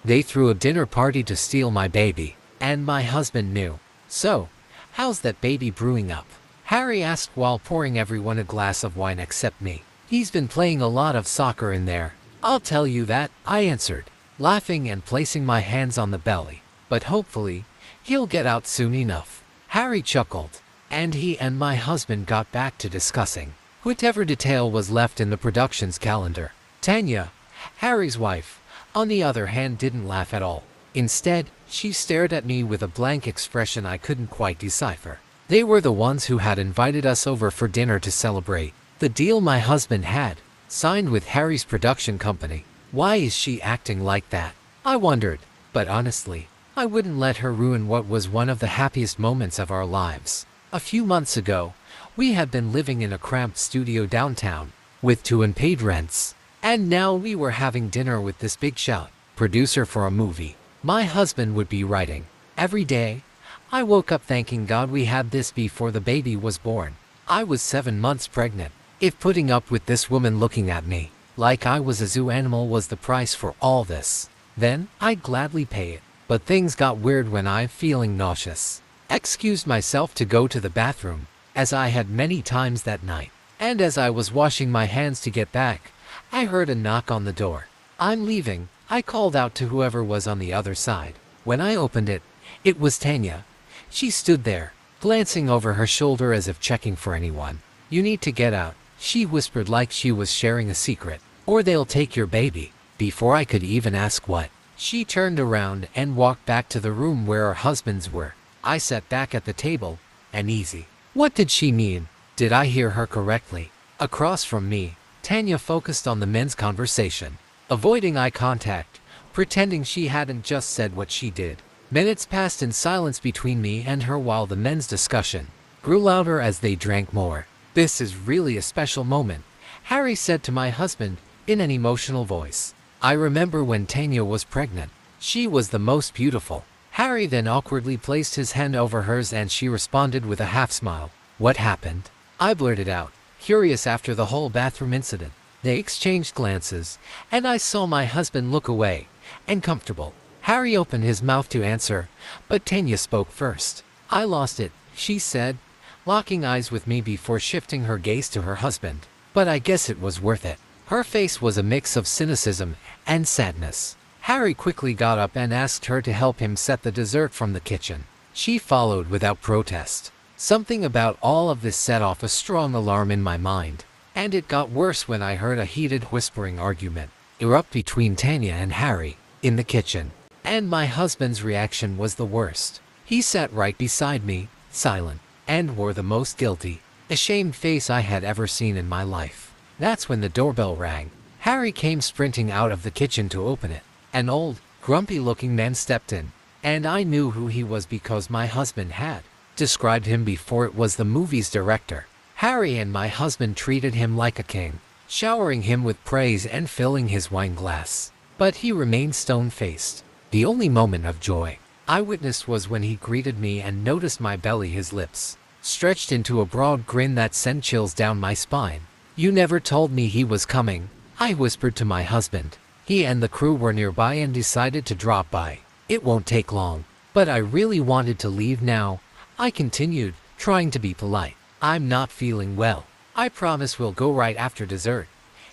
They threw a dinner party to steal my baby, and my husband knew. So, how's that baby brewing up? Harry asked while pouring everyone a glass of wine except me. He's been playing a lot of soccer in there. I'll tell you that, I answered, laughing and placing my hands on the belly. But hopefully, he'll get out soon enough. Harry chuckled, and he and my husband got back to discussing whatever detail was left in the production's calendar. Tanya, Harry's wife, on the other hand, didn't laugh at all. Instead, she stared at me with a blank expression I couldn't quite decipher. They were the ones who had invited us over for dinner to celebrate the deal my husband had signed with Harry's production company. Why is she acting like that? I wondered, but honestly, I wouldn't let her ruin what was one of the happiest moments of our lives. A few months ago, we had been living in a cramped studio downtown with 2 unpaid rents, and now we were having dinner with this big shot producer for a movie my husband would be writing. Every day, I woke up thanking God we had this before the baby was born. I was 7 months pregnant. If putting up with this woman looking at me like I was a zoo animal was the price for all this, then I'd gladly pay it. But things got weird when I, feeling nauseous, excused myself to go to the bathroom, as I had many times that night. And as I was washing my hands to get back, I heard a knock on the door. "I'm leaving," I called out to whoever was on the other side. When I opened it, it was Tanya. She stood there, glancing over her shoulder as if checking for anyone. "You need to get out," she whispered like she was sharing a secret, "or they'll take your baby." Before I could even ask what, she turned around and walked back to the room where our husbands were. I sat back at the table, uneasy. What did she mean? Did I hear her correctly? Across from me, Tanya focused on the men's conversation, avoiding eye contact, pretending she hadn't just said what she did. Minutes passed in silence between me and her while the men's discussion grew louder as they drank more. "This is really a special moment," Harry said to my husband in an emotional voice. "I remember when Tanya was pregnant. She was the most beautiful." Harry then awkwardly placed his hand over hers and she responded with a half smile. "What happened?" I blurted out, curious after the whole bathroom incident. They exchanged glances, and I saw my husband look away, uncomfortable. Harry opened his mouth to answer, but Tanya spoke first. "I lost it," she said, locking eyes with me before shifting her gaze to her husband. "But I guess it was worth it." Her face was a mix of cynicism and sadness. Harry quickly got up and asked her to help him set the dessert from the kitchen. She followed without protest. Something about all of this set off a strong alarm in my mind. And it got worse when I heard a heated whispering argument erupt between Tanya and Harry in the kitchen. And my husband's reaction was the worst. He sat right beside me, silent, and wore the most guilty, ashamed face I had ever seen in my life. That's when the doorbell rang. Harry came sprinting out of the kitchen to open it. An old, grumpy-looking man stepped in, and I knew who he was because my husband had described him before. It was the movie's director. Harry and my husband treated him like a king, showering him with praise and filling his wine glass. But he remained stone-faced. The only moment of joy I witnessed was when he greeted me and noticed my belly, his lips stretched into a broad grin that sent chills down my spine. "You never told me he was coming," I whispered to my husband. He and the crew were nearby and decided to drop by. "It won't take long." "But I really wanted to leave now," I continued, trying to be polite. "I'm not feeling well. I promise we'll go right after dessert,"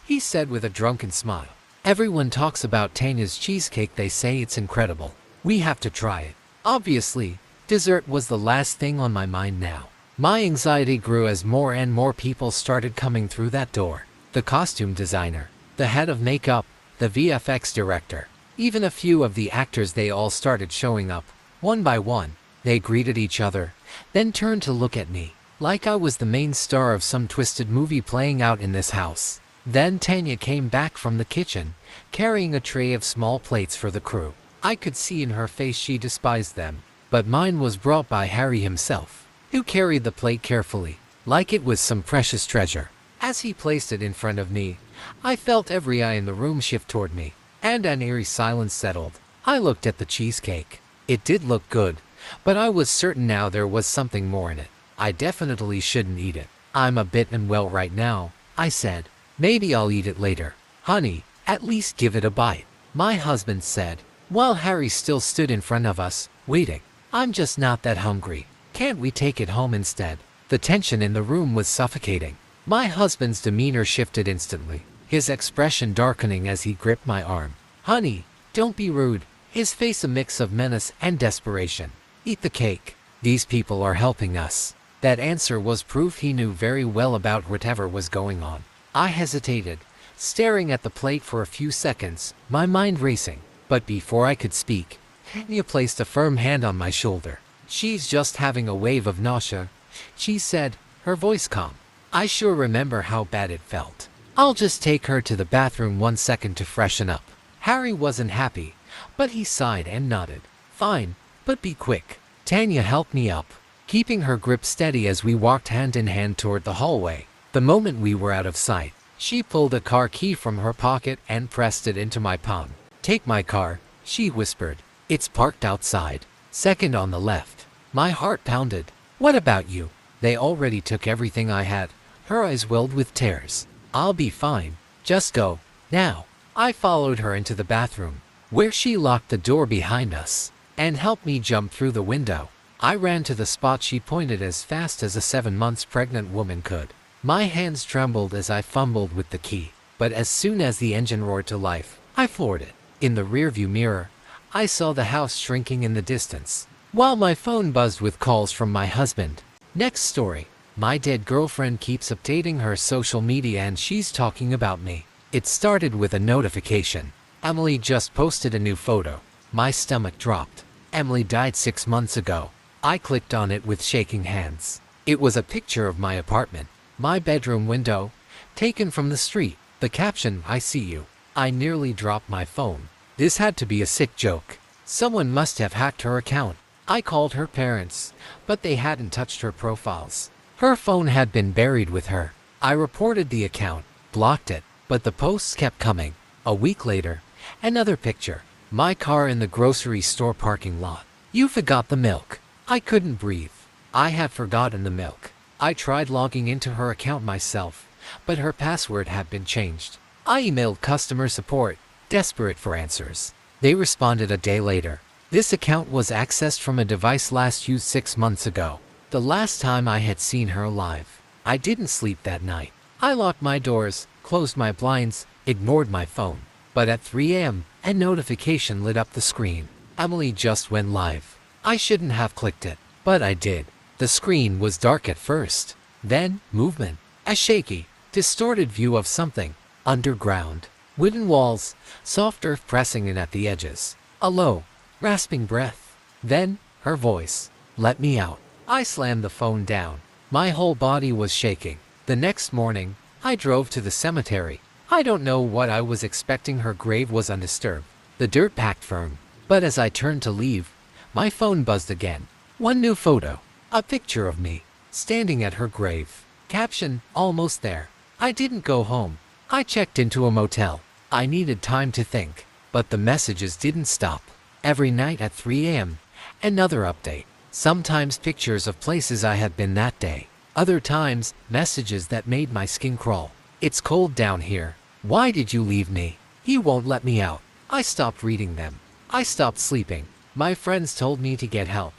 he said with a drunken smile. "Everyone talks about Tanya's cheesecake. They say it's incredible. We have to try it." Obviously, dessert was the last thing on my mind now. My anxiety grew as more and more people started coming through that door. The costume designer, the head of makeup, the VFX director, even a few of the actors. They all started showing up, one by one. They greeted each other, then turned to look at me, like I was the main star of some twisted movie playing out in this house. Then Tanya came back from the kitchen, carrying a tray of small plates for the crew. I could see in her face she despised them, but mine was brought by Harry himself, who carried the plate carefully, like it was some precious treasure. As he placed it in front of me, I felt every eye in the room shift toward me, and an eerie silence settled. I looked at the cheesecake. It did look good, but I was certain now there was something more in it. I definitely shouldn't eat it. "I'm a bit unwell right now," I said. "Maybe I'll eat it later." "Honey, at least give it a bite," my husband said, while Harry still stood in front of us, waiting. "I'm just not that hungry. Can't we take it home instead?" The tension in the room was suffocating. My husband's demeanor shifted instantly, his expression darkening as he gripped my arm. "Honey, don't be rude," his face a mix of menace and desperation. "Eat the cake. These people are helping us." That answer was proof he knew very well about whatever was going on. I hesitated, staring at the plate for a few seconds, my mind racing. But before I could speak, Tanya placed a firm hand on my shoulder. "She's just having a wave of nausea," she said, her voice calm. I sure remember how bad it felt. "I'll just take her to the bathroom 1 second to freshen up." Harry wasn't happy, but he sighed and nodded. "Fine, but be quick." Tanya helped me up, keeping her grip steady as we walked hand in hand toward the hallway. The moment we were out of sight, she pulled a car key from her pocket and pressed it into my palm. "Take my car," she whispered. "It's parked outside. Second on the left." My heart pounded. "What about you?" "They already took everything I had." Her eyes welled with tears. "I'll be fine. Just go. Now." I followed her into the bathroom, where she locked the door behind us, and helped me jump through the window. I ran to the spot she pointed as fast as a 7 months pregnant woman could. My hands trembled as I fumbled with the key, but as soon as the engine roared to life, I floored it. In the rearview mirror, I saw the house shrinking in the distance, while my phone buzzed with calls from my husband. Next story. My dead girlfriend keeps updating her social media and she's talking about me. It started with a notification. "Emily just posted a new photo." My stomach dropped. Emily died 6 months ago. I clicked on it with shaking hands. It was a picture of my apartment, my bedroom window, taken from the street. The caption, "I see you." I nearly dropped my phone. This had to be a sick joke. Someone must have hacked her account. I called her parents, but they hadn't touched her profiles. Her phone had been buried with her. I reported the account, blocked it, but the posts kept coming. A week later, another picture. My car in the grocery store parking lot. "You forgot the milk." I couldn't breathe. I had forgotten the milk. I tried logging into her account myself, but her password had been changed. I emailed customer support, desperate for answers. They responded a day later. This account was accessed from a device last used 6 months ago. The last time I had seen her alive. I didn't sleep that night. I locked my doors, closed my blinds, ignored my phone. But at 3 a.m., a notification lit up the screen. "Emily just went live." I shouldn't have clicked it, but I did. The screen was dark at first. Then, movement. A shaky, distorted view of something. Underground. Wooden walls, soft earth pressing in at the edges. A low, rasping breath. Then, her voice. "Let me out." I slammed the phone down. My whole body was shaking. The next morning, I drove to the cemetery. I don't know what I was expecting. Her grave was undisturbed, the dirt packed firm. But as I turned to leave, my phone buzzed again. One new photo. A picture of me, standing at her grave. Caption, "Almost there." I didn't go home. I checked into a motel. I needed time to think. But the messages didn't stop. Every night at 3 a.m., another update. Sometimes pictures of places I had been that day. Other times, messages that made my skin crawl. "It's cold down here. Why did you leave me? He won't let me out." I stopped reading them. I stopped sleeping. My friends told me to get help.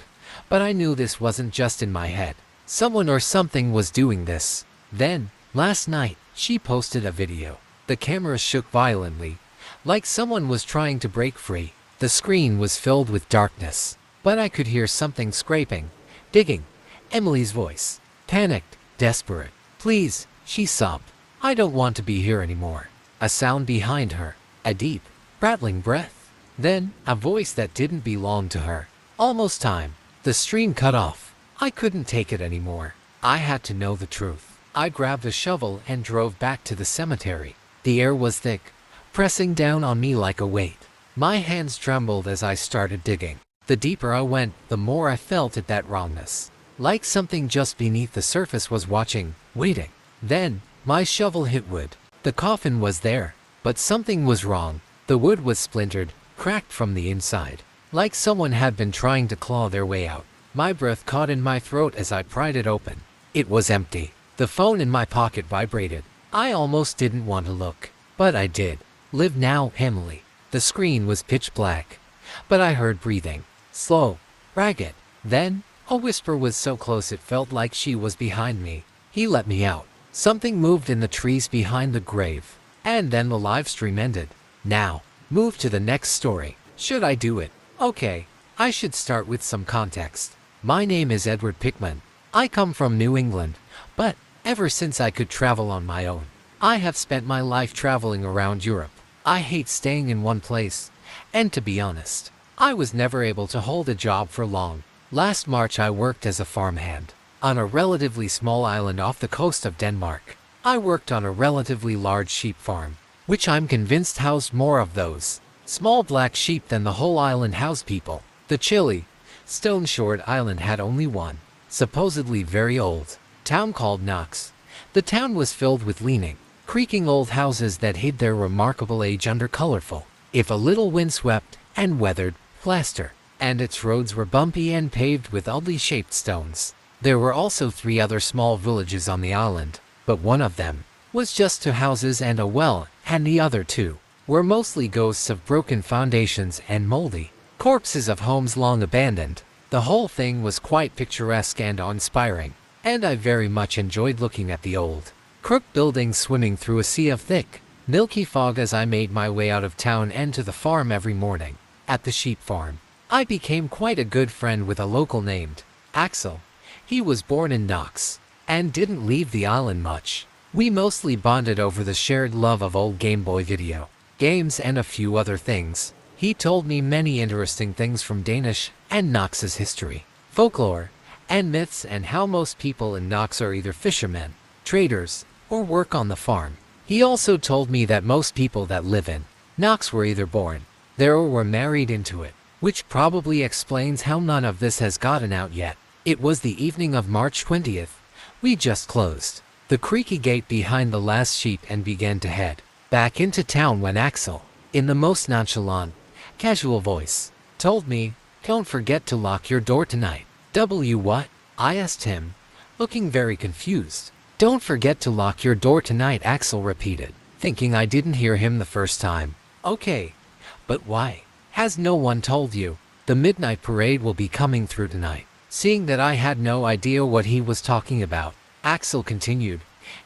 But I knew this wasn't just in my head. Someone or something was doing this. Then, last night, she posted a video. The camera shook violently, like someone was trying to break free. The screen was filled with darkness. But I could hear something scraping, digging. Emily's voice. Panicked, desperate. "Please," she sobbed. "I don't want to be here anymore." A sound behind her. A deep, rattling breath. Then, a voice that didn't belong to her. Almost time. The stream cut off. I couldn't take it anymore. I had to know the truth. I grabbed a shovel and drove back to the cemetery. The air was thick, pressing down on me like a weight. My hands trembled as I started digging. The deeper I went, the more I felt at that wrongness. Like something just beneath the surface was watching, waiting. Then, my shovel hit wood. The coffin was there, but something was wrong. The wood was splintered, cracked from the inside. Like someone had been trying to claw their way out. My breath caught in my throat as I pried it open. It was empty. The phone in my pocket vibrated. I almost didn't want to look, but I did. "Live now, Emily." The screen was pitch black, but I heard breathing. Slow, ragged. Then, a whisper was so close it felt like she was behind me. He let me out. Something moved in the trees behind the grave. And then the live stream ended. Now, move to the next story. Should I do it? Okay, I should start with some context. My name is Edward Pickman. I come from New England, but ever since I could travel on my own, I have spent my life traveling around Europe. I hate staying in one place, and to be honest, I was never able to hold a job for long. Last March I worked as a farmhand on a relatively small island off the coast of Denmark. I worked on a relatively large sheep farm, which I'm convinced housed more of those small black sheep than the whole island housed people. The chilly, stone-shored island had only one, supposedly very old, town called Knox. The town was filled with leaning, creaking old houses that hid their remarkable age under colorful, if a little windswept and weathered, plaster, and its roads were bumpy and paved with oddly shaped stones. There were also 3 other small villages on the island, but one of them was just 2 houses and a well, and the other 2 were mostly ghosts of broken foundations and moldy corpses of homes long abandoned. The whole thing was quite picturesque and awe-inspiring, and I very much enjoyed looking at the old, crooked buildings swimming through a sea of thick, milky fog as I made my way out of town and to the farm every morning. At the sheep farm, I became quite a good friend with a local named Axel. He was born in Knox and didn't leave the island much. We mostly bonded over the shared love of old Game Boy video games and a few other things. He told me many interesting things from Danish and Knox's history, folklore, and myths, and how most people in Knox are either fishermen, traders, or work on the farm. He also told me that most people that live in Knox were either born there or were married into it, which probably explains how none of this has gotten out yet. It was the evening of March 20th. We just closed the creaky gate behind the last sheep and began to head back into town when Axel, in the most nonchalant, casual voice, told me, "Don't forget to lock your door tonight." What? I asked him, looking very confused. "Don't forget to lock your door tonight," Axel repeated, thinking I didn't hear him the first time. "Okay, but why? Has no one told you? The midnight parade will be coming through tonight." Seeing that I had no idea what he was talking about, Axel continued,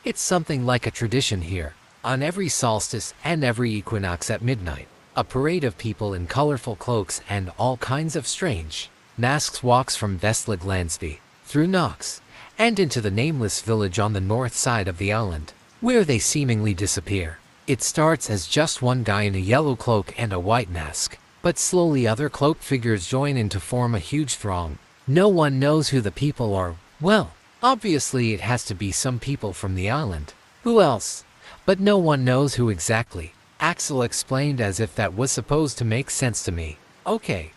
"It's something like a tradition here. On every solstice and every equinox at midnight, a parade of people in colorful cloaks and all kinds of strange masks walks from Vestlig Landsby, through Knox, and into the nameless village on the north side of the island, where they seemingly disappear. It starts as just one guy in a yellow cloak and a white mask, but slowly other cloaked figures join in to form a huge throng. No one knows who the people are. Well, obviously it has to be some people from the island. Who else? But no one knows who exactly," Axel explained, as if that was supposed to make sense to me. "Okay,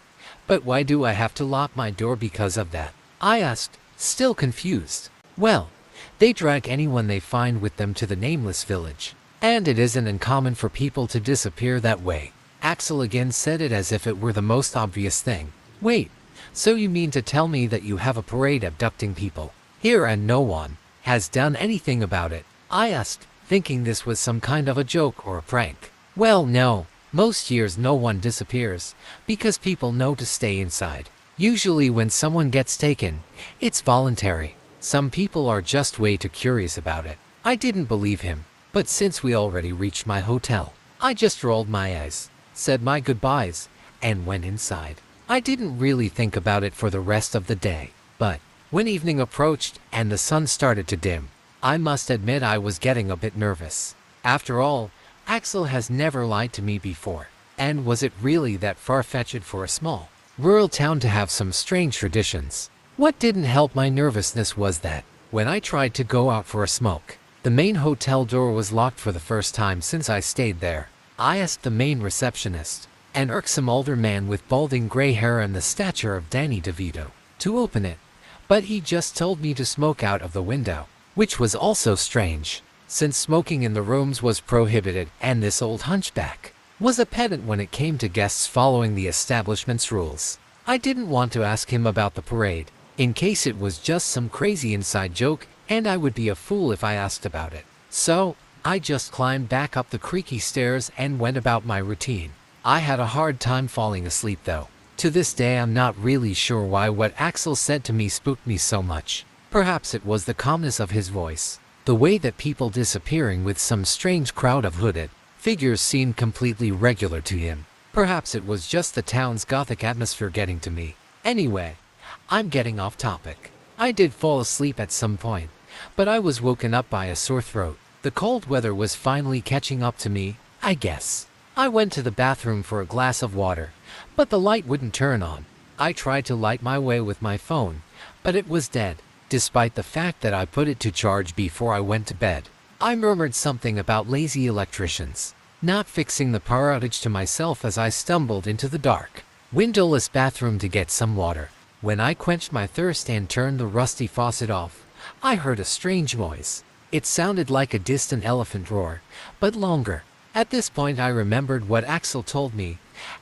but why do I have to lock my door because of that?" I asked, still confused. "Well, they drag anyone they find with them to the nameless village, and it isn't uncommon for people to disappear that way." Axel again said it as if it were the most obvious thing. "Wait, so you mean to tell me that you have a parade abducting people here and no one has done anything about it?" I asked, thinking this was some kind of a joke or a prank. "Well, no. Most years no one disappears, because people know to stay inside. Usually when someone gets taken, it's voluntary. Some people are just way too curious about it." I didn't believe him, but since we already reached my hotel, I just rolled my eyes, said my goodbyes, and went inside. I didn't really think about it for the rest of the day, but when evening approached and the sun started to dim, I must admit I was getting a bit nervous. After all, Axel has never lied to me before, and was it really that far-fetched for a small, rural town to have some strange traditions? What didn't help my nervousness was that, when I tried to go out for a smoke, the main hotel door was locked for the first time since I stayed there. I asked the main receptionist, an irksome older man with balding gray hair and the stature of Danny DeVito, to open it, but he just told me to smoke out of the window, which was also strange, since smoking in the rooms was prohibited and this old hunchback was a pedant when it came to guests following the establishment's rules. I didn't want to ask him about the parade, in case it was just some crazy inside joke and I would be a fool if I asked about it. So, I just climbed back up the creaky stairs and went about my routine. I had a hard time falling asleep though. To this day I'm not really sure why what Axel said to me spooked me so much. Perhaps it was the calmness of his voice. The way that people disappearing with some strange crowd of hooded figures seemed completely regular to him. Perhaps it was just the town's gothic atmosphere getting to me. Anyway, I'm getting off topic. I did fall asleep at some point, but I was woken up by a sore throat. The cold weather was finally catching up to me, I guess. I went to the bathroom for a glass of water, but the light wouldn't turn on. I tried to light my way with my phone, but it was dead, despite the fact that I put it to charge before I went to bed. I murmured something about lazy electricians, not fixing the power outage to myself as I stumbled into the dark, windowless bathroom to get some water. When I quenched my thirst and turned the rusty faucet off, I heard a strange noise. It sounded like a distant elephant roar, but longer. At this point I remembered what Axel told me,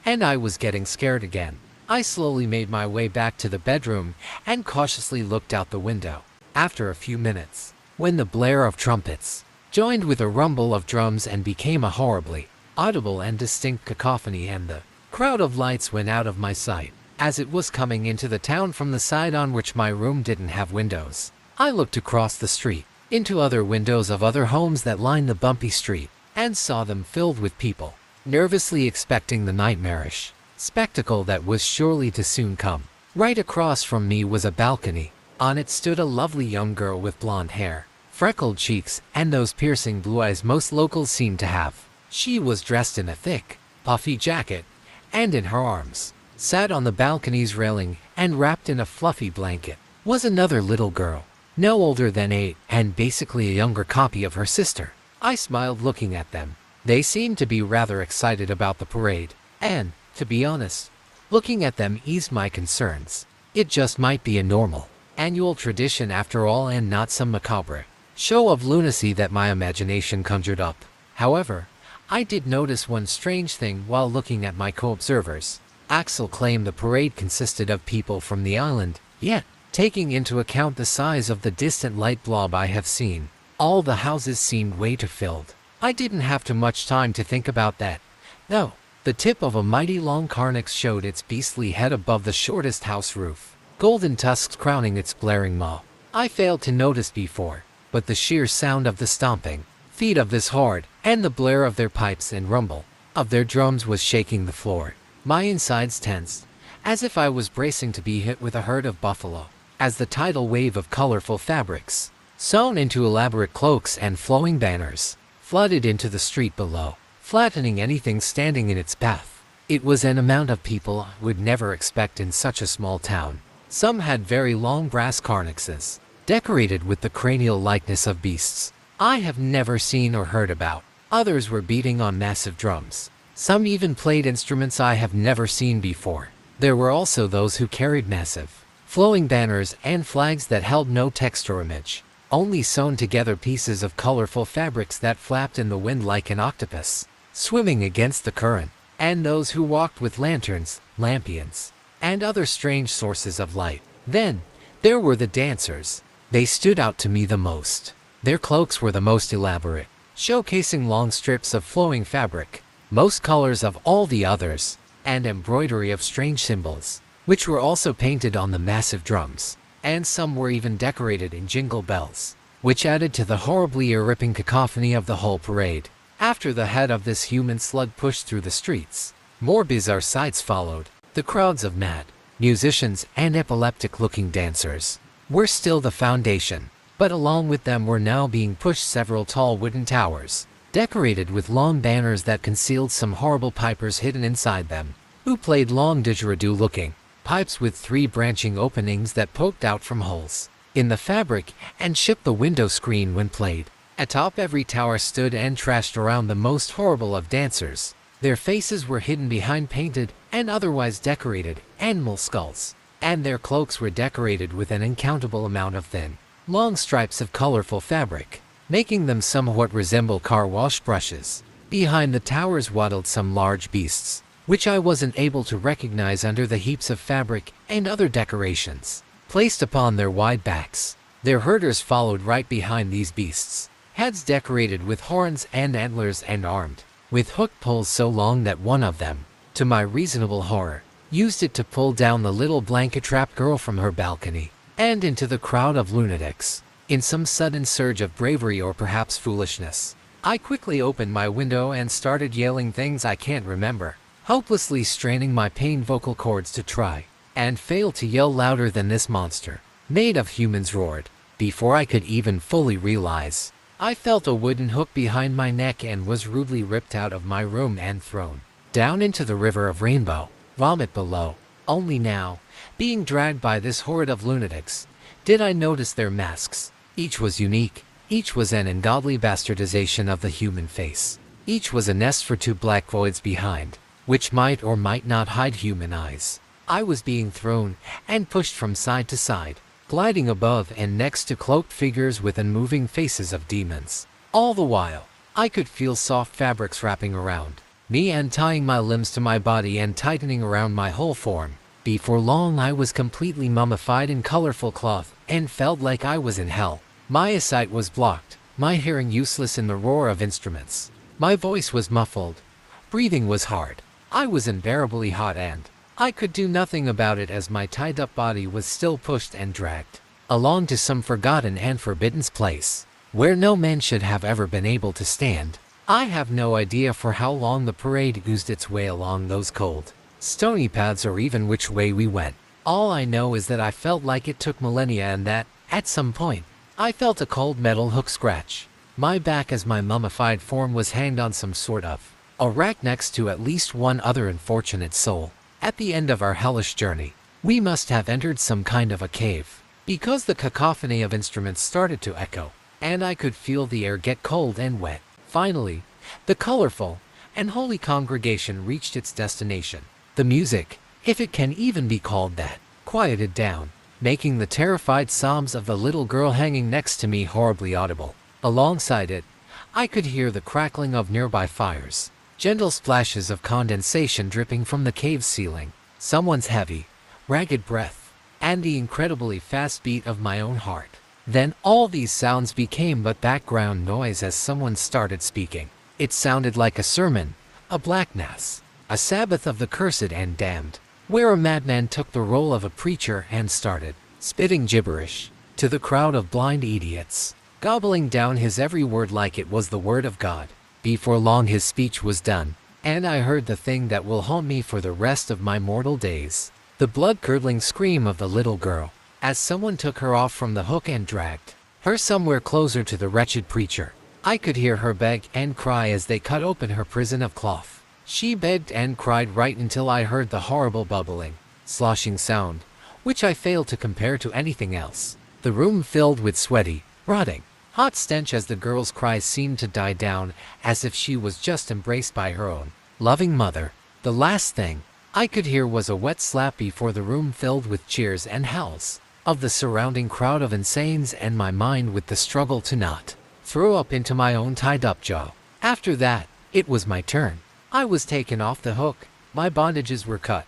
and I was getting scared again. I slowly made my way back to the bedroom and cautiously looked out the window. After a few minutes, when the blare of trumpets joined with a rumble of drums and became a horribly audible and distinct cacophony, and the crowd of lights went out of my sight, as it was coming into the town from the side on which my room didn't have windows. I looked across the street, into other windows of other homes that lined the bumpy street, and saw them filled with people, nervously expecting the nightmarish spectacle that was surely to soon come. Right across from me was a balcony. On it stood a lovely young girl with blonde hair, freckled cheeks, and those piercing blue eyes most locals seem to have. She was dressed in a thick, puffy jacket, and in her arms, sat on the balcony's railing and wrapped in a fluffy blanket, was another little girl, no older than 8, and basically a younger copy of her sister. I smiled looking at them. They seemed to be rather excited about the parade, and, to be honest, looking at them eased my concerns. It just might be a normal, annual tradition after all, and not some macabre show of lunacy that my imagination conjured up. However, I did notice one strange thing while looking at my co-observers. Axel claimed the parade consisted of people from the island, yet, taking into account the size of the distant light blob I have seen, all the houses seemed way too filled. I didn't have too much time to think about that, though. The tip of a mighty long carnix showed its beastly head above the shortest house roof, golden tusks crowning its glaring maw. I failed to notice before, but the sheer sound of the stomping feet of this horde, and the blare of their pipes and rumble of their drums was shaking the floor. My insides tensed, as if I was bracing to be hit with a herd of buffalo, as the tidal wave of colorful fabrics, sewn into elaborate cloaks and flowing banners, flooded into the street below, flattening anything standing in its path. It was an amount of people I would never expect in such a small town. Some had very long brass carnixes, decorated with the cranial likeness of beasts I have never seen or heard about. Others were beating on massive drums. Some even played instruments I have never seen before. There were also those who carried massive, flowing banners and flags that held no text or image, only sewn together pieces of colorful fabrics that flapped in the wind like an octopus, swimming against the current. And those who walked with lanterns, lampions, and other strange sources of light. Then, there were the dancers. They stood out to me the most. Their cloaks were the most elaborate, showcasing long strips of flowing fabric, most colors of all the others, and embroidery of strange symbols, which were also painted on the massive drums, and some were even decorated in jingle bells, which added to the horribly ear-ripping cacophony of the whole parade. After the head of this human slug pushed through the streets, more bizarre sights followed. The crowds of mad musicians and epileptic-looking dancers were still the foundation, but along with them were now being pushed several tall wooden towers, decorated with long banners that concealed some horrible pipers hidden inside them, who played long didgeridoo-looking pipes with 3 branching openings that poked out from holes in the fabric and shipped the window screen when played. Atop every tower stood and trashed around the most horrible of dancers. Their faces were hidden behind painted and otherwise decorated animal skulls, and their cloaks were decorated with an uncountable amount of thin, long stripes of colorful fabric, making them somewhat resemble car wash brushes. Behind the towers waddled some large beasts, which I wasn't able to recognize under the heaps of fabric and other decorations placed upon their wide backs. Their herders followed right behind these beasts, heads decorated with horns and antlers and armed with hooked poles so long that one of them to my reasonable horror, used it to pull down the little blanket-wrapped girl from her balcony and into the crowd of lunatics. In some sudden surge of bravery or perhaps foolishness, I quickly opened my window and started yelling things I can't remember, hopelessly straining my pained vocal cords to try and fail to yell louder than this monster made of humans roared. Before I could even fully realize, I felt a wooden hook behind my neck and was rudely ripped out of my room and thrown down into the river of rainbow vomit below. Only now, being dragged by this horde of lunatics, did I notice their masks. Each was unique. Each was an ungodly bastardization of the human face. Each was a nest for two black voids behind, which might or might not hide human eyes. I was being thrown and pushed from side to side, gliding above and next to cloaked figures with unmoving faces of demons. All the while, I could feel soft fabrics wrapping around me and tying my limbs to my body and tightening around my whole form. Before long I was completely mummified in colorful cloth and felt like I was in hell. My eyesight was blocked, my hearing useless in the roar of instruments. My voice was muffled. Breathing was hard. I was unbearably hot and I could do nothing about it as my tied-up body was still pushed and dragged along to some forgotten and forbidden place where no man should have ever been able to stand. I have no idea for how long the parade oozed its way along those cold, stony paths or even which way we went. All I know is that I felt like it took millennia and that, at some point, I felt a cold metal hook scratch my back as my mummified form was hanged on some sort of a rack next to at least one other unfortunate soul. At the end of our hellish journey, we must have entered some kind of a cave, because the cacophony of instruments started to echo, and I could feel the air get cold and wet. Finally, the colorful and holy congregation reached its destination. The music, if it can even be called that, quieted down, making the terrified sobs of the little girl hanging next to me horribly audible. Alongside it, I could hear the crackling of nearby fires, gentle splashes of condensation dripping from the cave's ceiling, someone's heavy, ragged breath, and the incredibly fast beat of my own heart. Then all these sounds became but background noise as someone started speaking. It sounded like a sermon, a black mass, a Sabbath of the cursed and damned, where a madman took the role of a preacher and started spitting gibberish to the crowd of blind idiots, gobbling down his every word like it was the word of God. Before long his speech was done, and I heard the thing that will haunt me for the rest of my mortal days, the blood-curdling scream of the little girl, as someone took her off from the hook and dragged her somewhere closer to the wretched preacher. I could hear her beg and cry as they cut open her prison of cloth. She begged and cried right until I heard the horrible bubbling, sloshing sound, which I failed to compare to anything else. The room filled with sweaty, rotting, hot stench as the girl's cries seemed to die down as if she was just embraced by her own loving mother. The last thing I could hear was a wet slap before the room filled with cheers and howls of the surrounding crowd of insanes and my mind with the struggle to not throw up into my own tied-up jaw. After that, it was my turn. I was taken off the hook, my bondages were cut,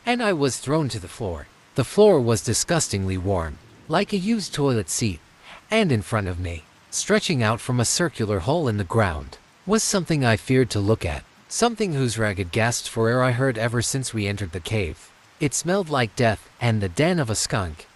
and I was thrown to the floor. The floor was disgustingly warm, like a used toilet seat, and in front of me, stretching out from a circular hole in the ground, was something I feared to look at, something whose ragged gasps for air I heard ever since we entered the cave. It smelled like death and the den of a skunk,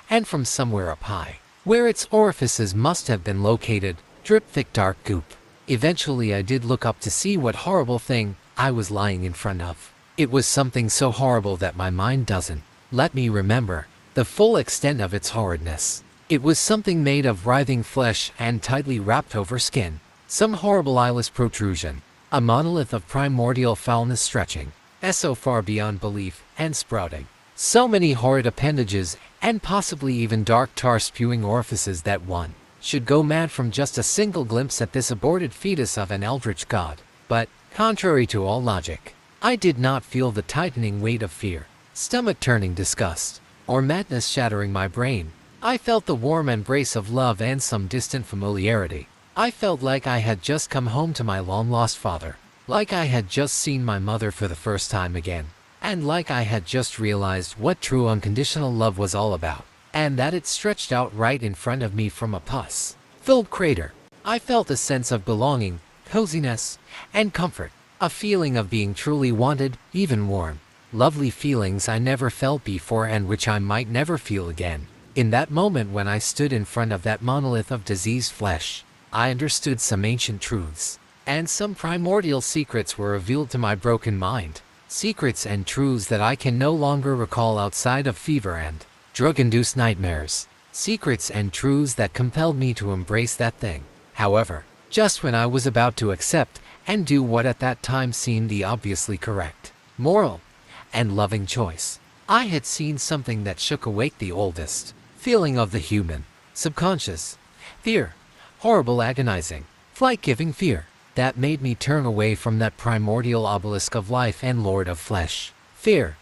and from somewhere up high, where its orifices must have been located, dripped thick dark goop. Eventually I did look up to see what horrible thing I was lying in front of. It was something so horrible that my mind doesn't let me remember the full extent of its horridness. It was something made of writhing flesh and tightly wrapped over skin, some horrible eyeless protrusion, a monolith of primordial foulness stretching so far beyond belief and sprouting so many horrid appendages and possibly even dark tar-spewing orifices that one should go mad from just a single glimpse at this aborted fetus of an eldritch god. But, contrary to all logic, I did not feel the tightening weight of fear, stomach-turning disgust, or madness shattering my brain. I felt the warm embrace of love and some distant familiarity. I felt like I had just come home to my long-lost father, like I had just seen my mother for the first time again, and like I had just realized what true unconditional love was all about, and that it stretched out right in front of me from a pus-filled crater. I felt a sense of belonging, coziness, and comfort, A feeling of being truly wanted, even warm, lovely feelings I never felt before and which I might never feel again. In that moment when I stood in front of that monolith of diseased flesh, I understood some ancient truths, and some primordial secrets were revealed to my broken mind. Secrets and truths that I can no longer recall outside of fever and drug-induced nightmares. Secrets and truths that compelled me to embrace that thing. However, just when I was about to accept and do what at that time seemed the obviously correct, moral, and loving choice, I had seen something that shook awake the oldest feeling of the human subconscious. Fear. Horrible, agonizing, flight-giving fear that made me turn away from that primordial obelisk of life and lord of flesh. Fear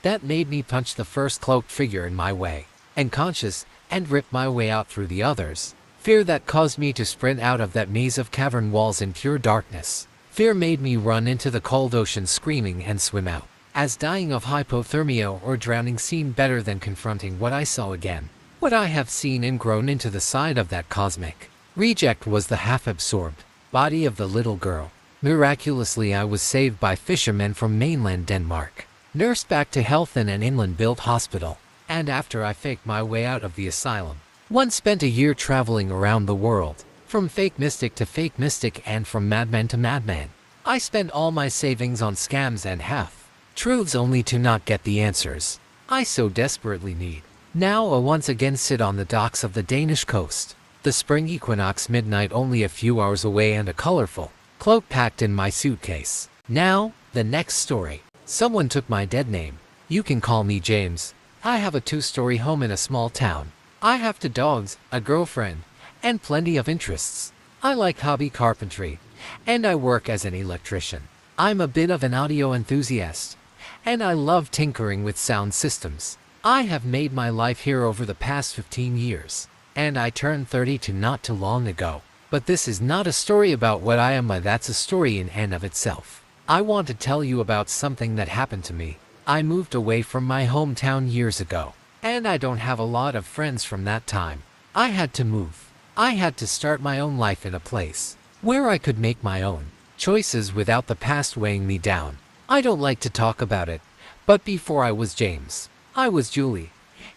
that made me punch the first cloaked figure in my way, and conscious, and rip my way out through the others. Fear that caused me to sprint out of that maze of cavern walls in pure darkness. Fear made me run into the cold ocean screaming and swim out, as dying of hypothermia or drowning seemed better than confronting what I saw again. What I have seen and grown into the side of that cosmic reject was the half-absorbed body of the little girl. Miraculously, I was saved by fishermen from mainland Denmark, nursed back to health in an inland-built hospital, and after I faked my way out of the asylum, once spent a year traveling around the world, from fake mystic to fake mystic and from madman to madman. I spent all my savings on scams and half-truths only to not get the answers I so desperately need. Now I once again sit on the docks of the Danish coast. The spring equinox midnight only a few hours away and a colorful cloak packed in my suitcase. Now, the next story. Someone took my dead name. You can call me James. I have a 2-story home in a small town. I have 2 dogs, a girlfriend, and plenty of interests. I like hobby carpentry, and I work as an electrician. I'm a bit of an audio enthusiast, and I love tinkering with sound systems. I have made my life here over the past 15 years, and I turned 30 not too long ago. But this is not a story about what I am, that's a story in and of itself. I want to tell you about something that happened to me. I moved away from my hometown years ago, and I don't have a lot of friends from that time. I had to move. I had to start my own life in a place where I could make my own choices without the past weighing me down. I don't like to talk about it, but before I was James, I was Julie.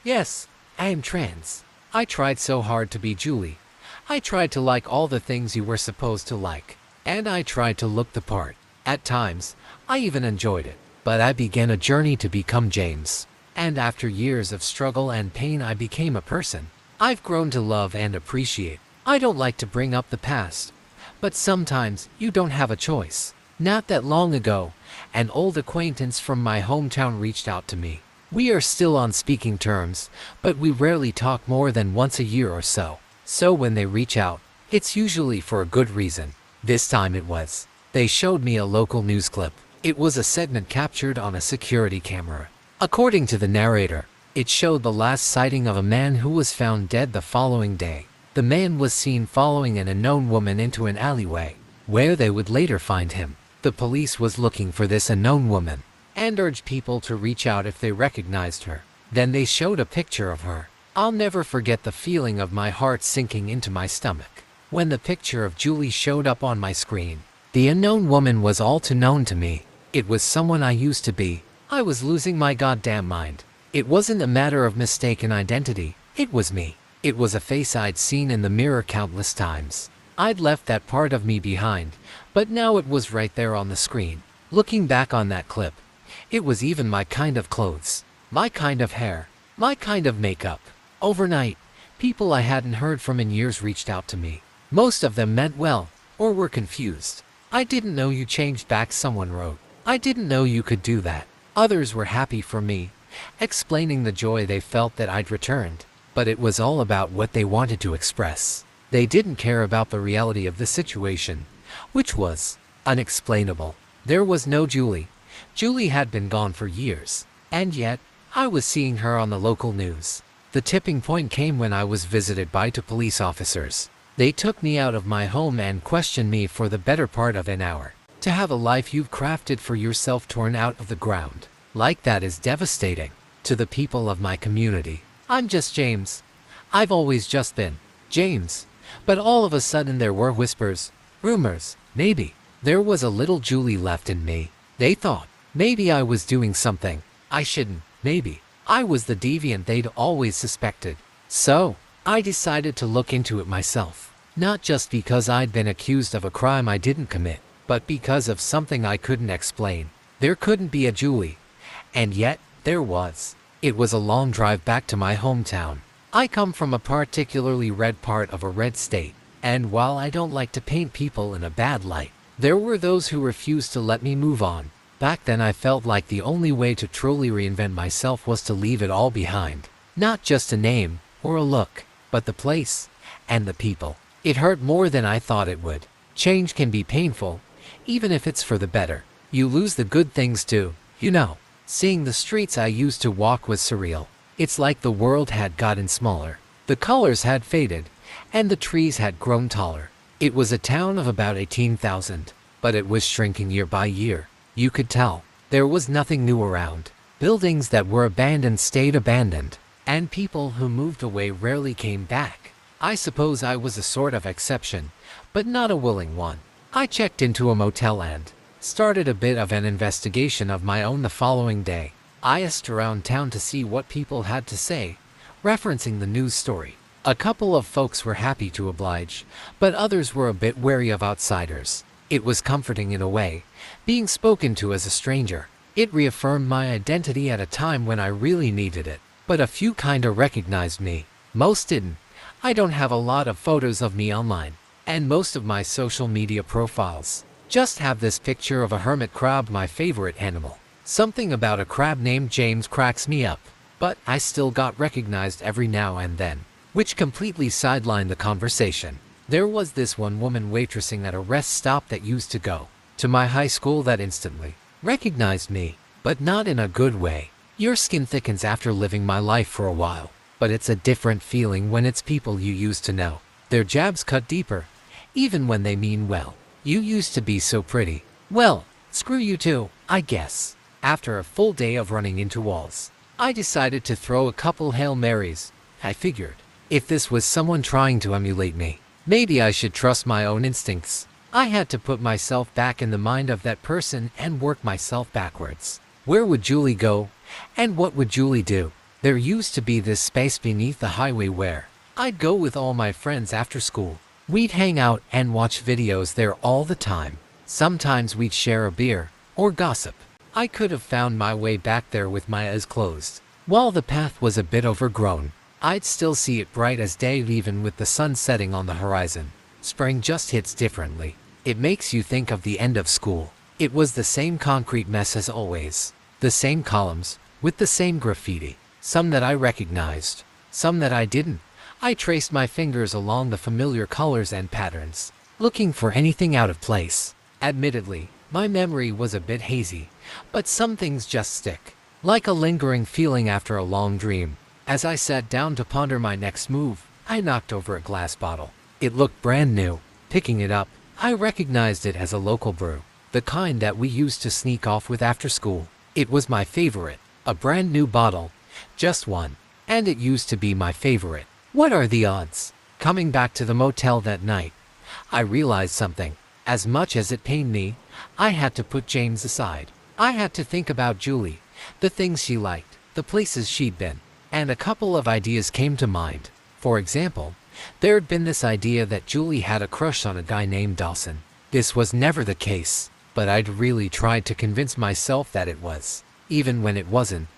Yes, I am trans. I tried so hard to be Julie. I tried to like all the things you were supposed to like, and I tried to look the part. At times, I even enjoyed it. But I began a journey to become James. And after years of struggle and pain, I became a person I've grown to love and appreciate. I don't like to bring up the past, but sometimes you don't have a choice. Not that long ago, an old acquaintance from my hometown reached out to me. We are still on speaking terms, but we rarely talk more than once a year or so. So when they reach out, it's usually for a good reason. This time it was. They showed me a local news clip. It was a segment captured on a security camera. According to the narrator, it showed the last sighting of a man who was found dead the following day. The man was seen following an unknown woman into an alleyway, where they would later find him. The police was looking for this unknown woman, and urged people to reach out if they recognized her. Then they showed a picture of her. I'll never forget the feeling of my heart sinking into my stomach when the picture of Julie showed up on my screen. The unknown woman was all too known to me. It was someone I used to be. I was losing my goddamn mind. It wasn't a matter of mistaken identity. It was me. It was a face I'd seen in the mirror countless times. I'd left that part of me behind, but now it was right there on the screen. Looking back on that clip, it was even my kind of clothes, my kind of hair, my kind of makeup. Overnight, people I hadn't heard from in years reached out to me. Most of them meant well, or were confused. I didn't know you changed back, someone wrote. I didn't know you could do that. Others were happy for me, explaining the joy they felt that I'd returned. But it was all about what they wanted to express. They didn't care about the reality of the situation, which was unexplainable. There was no Julie. Julie had been gone for years, and yet I was seeing her on the local news. The tipping point came when I was visited by 2 police officers. They took me out of my home and questioned me for the better part of an hour. To have a life you've crafted for yourself torn out of the ground like that is devastating. To the people of my community, I'm just James. I've always just been James. But all of a sudden there were whispers, rumors, maybe There was a little Julie left in me. They thought, maybe I was doing something I shouldn't, maybe I was the deviant they'd always suspected. So, I decided to look into it myself. Not just because I'd been accused of a crime I didn't commit, but because of something I couldn't explain. There couldn't be a Julie. And yet, there was. It was a long drive back to my hometown. I come from a particularly red part of a red state, and while I don't like to paint people in a bad light, there were those who refused to let me move on. Back then I felt like the only way to truly reinvent myself was to leave it all behind. Not just a name or a look, but the place and the people. It hurt more than I thought it would. Change can be painful, even if it's for the better. You lose the good things too, you know. Seeing the streets I used to walk was surreal. It's like the world had gotten smaller. The colors had faded, and the trees had grown taller. It was a town of about 18,000, but it was shrinking year by year. You could tell. There was nothing new around. Buildings that were abandoned stayed abandoned, and people who moved away rarely came back. I suppose I was a sort of exception, but not a willing one. I checked into a motel and started a bit of an investigation of my own the following day. I asked around town to see what people had to say, referencing the news story. A couple of folks were happy to oblige, but others were a bit wary of outsiders. It was comforting in a way, being spoken to as a stranger. It reaffirmed my identity at a time when I really needed it. But a few kinda recognized me. Most didn't. I don't have a lot of photos of me online, and most of my social media profiles just have this picture of a hermit crab, my favorite animal. Something about a crab named James cracks me up, but I still got recognized every now and then, which completely sidelined the conversation. There was this one woman waitressing at a rest stop that used to go to my high school that instantly recognized me, but not in a good way. Your skin thickens after living my life for a while, but it's a different feeling when it's people you used to know. Their jabs cut deeper, even when they mean well. You used to be so pretty. Well, screw you too, I guess. After a full day of running into walls, I decided to throw a couple Hail Marys. I figured, if this was someone trying to emulate me, maybe I should trust my own instincts. I had to put myself back in the mind of that person and work myself backwards. Where would Julie go? And what would Julie do? There used to be this space beneath the highway where I'd go with all my friends after school. We'd hang out and watch videos there all the time. Sometimes we'd share a beer or gossip. I could have found my way back there with my eyes closed. While the path was a bit overgrown, I'd still see it bright as day even with the sun setting on the horizon. Spring just hits differently. It makes you think of the end of school. It was the same concrete mess as always. The same columns, with the same graffiti. Some that I recognized, some that I didn't. I traced my fingers along the familiar colors and patterns, looking for anything out of place. Admittedly, my memory was a bit hazy, but some things just stick, like a lingering feeling after a long dream. As I sat down to ponder my next move, I knocked over a glass bottle. It looked brand new. Picking it up, I recognized it as a local brew, the kind that we used to sneak off with after school. It was my favorite, a brand new bottle, just one, and it used to be my favorite. What are the odds? Coming back to the motel that night, I realized something. As much as it pained me, I had to put James aside. I had to think about Julie, the things she liked, the places she'd been, and a couple of ideas came to mind. For example, there'd been this idea that Julie had a crush on a guy named Dawson. This was never the case, but I'd really tried to convince myself that it was. Even when it wasn't,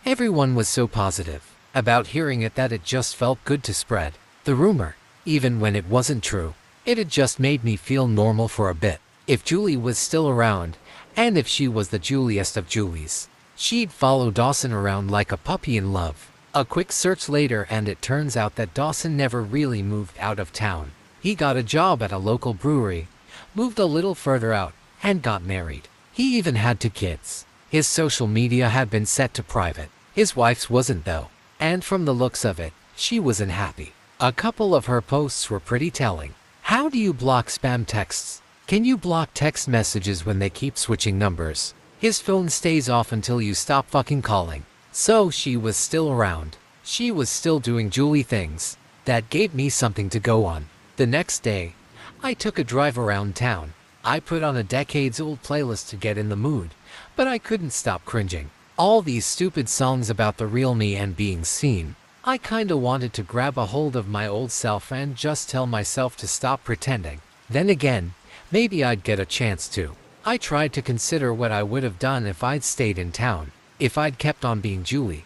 everyone was so positive about hearing it that it just felt good to spread the rumor. Even when it wasn't true, it had just made me feel normal for a bit. If Julie was still around, and if she was the Juliest of Julies, she'd follow Dawson around like a puppy in love. A quick search later and it turns out that Dawson never really moved out of town. He got a job at a local brewery, moved a little further out, and got married. He even had 2 kids. His social media had been set to private. His wife's wasn't though, and from the looks of it, she wasn't happy. A couple of her posts were pretty telling. How do you block spam texts? Can you block text messages when they keep switching numbers? His phone stays off until you stop fucking calling. So she was still around. She was still doing Julie things. That gave me something to go on. The next day, I took a drive around town. I put on a decades-old playlist to get in the mood, but I couldn't stop cringing. All these stupid songs about the real me and being seen. I kinda wanted to grab a hold of my old self and just tell myself to stop pretending. Then again, maybe I'd get a chance to. I tried to consider what I would have done if I'd stayed in town. If I'd kept on being Julie,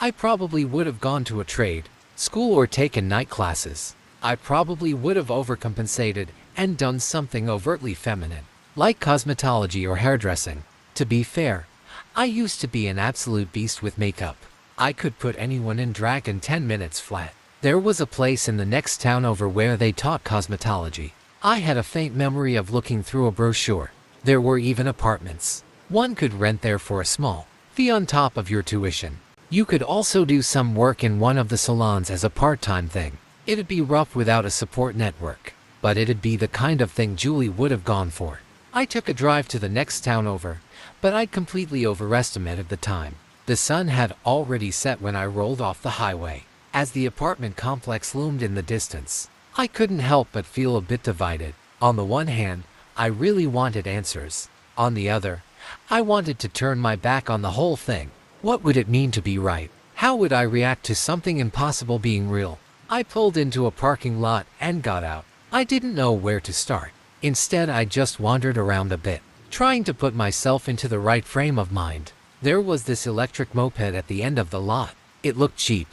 I probably would have gone to a trade school or taken night classes. I probably would have overcompensated and done something overtly feminine, like cosmetology or hairdressing. To be fair, I used to be an absolute beast with makeup. I could put anyone in drag in 10 minutes flat. There was a place in the next town over where they taught cosmetology. I had a faint memory of looking through a brochure. There were even apartments. One could rent there for a small fee on top of your tuition. You could also do some work in one of the salons as a part-time thing. It'd be rough without a support network, but it'd be the kind of thing Julie would have gone for. I took a drive to the next town over, but I'd completely overestimated the time. The sun had already set when I rolled off the highway. As the apartment complex loomed in the distance, I couldn't help but feel a bit divided. On the one hand, I really wanted answers. On the other, I wanted to turn my back on the whole thing. What would it mean to be right? How would I react to something impossible being real? I pulled into a parking lot and got out. I didn't know where to start. Instead, I just wandered around a bit, trying to put myself into the right frame of mind. There was this electric moped at the end of the lot. It looked cheap,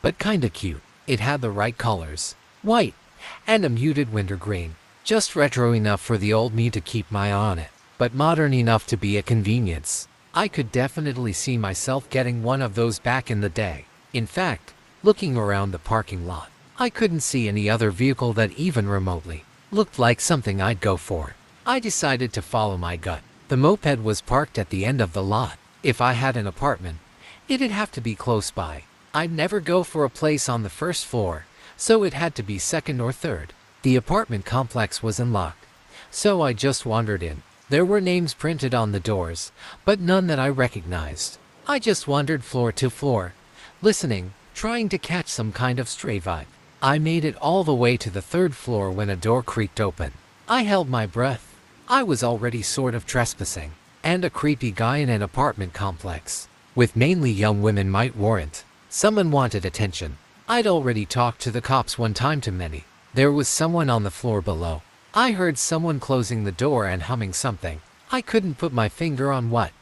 but kinda cute. It had the right colors, white and a muted wintergreen. Just retro enough for the old me to keep my eye on it, but modern enough to be a convenience. I could definitely see myself getting one of those back in the day. In fact, looking around the parking lot, I couldn't see any other vehicle that even remotely looked like something I'd go for. I decided to follow my gut. The moped was parked at the end of the lot. If I had an apartment, it'd have to be close by. I'd never go for a place on the first floor, so it had to be second or third. The apartment complex was unlocked, so I just wandered in. There were names printed on the doors, but none that I recognized. I just wandered floor to floor, listening, trying to catch some kind of stray vibe. I made it all the way to the third floor when a door creaked open. I held my breath. I was already sort of trespassing, and a creepy guy in an apartment complex, with mainly young women, might warrant. Someone wanted attention. I'd already talked to the cops one time too many. There was someone on the floor below. I heard someone closing the door and humming something. I couldn't put my finger on what,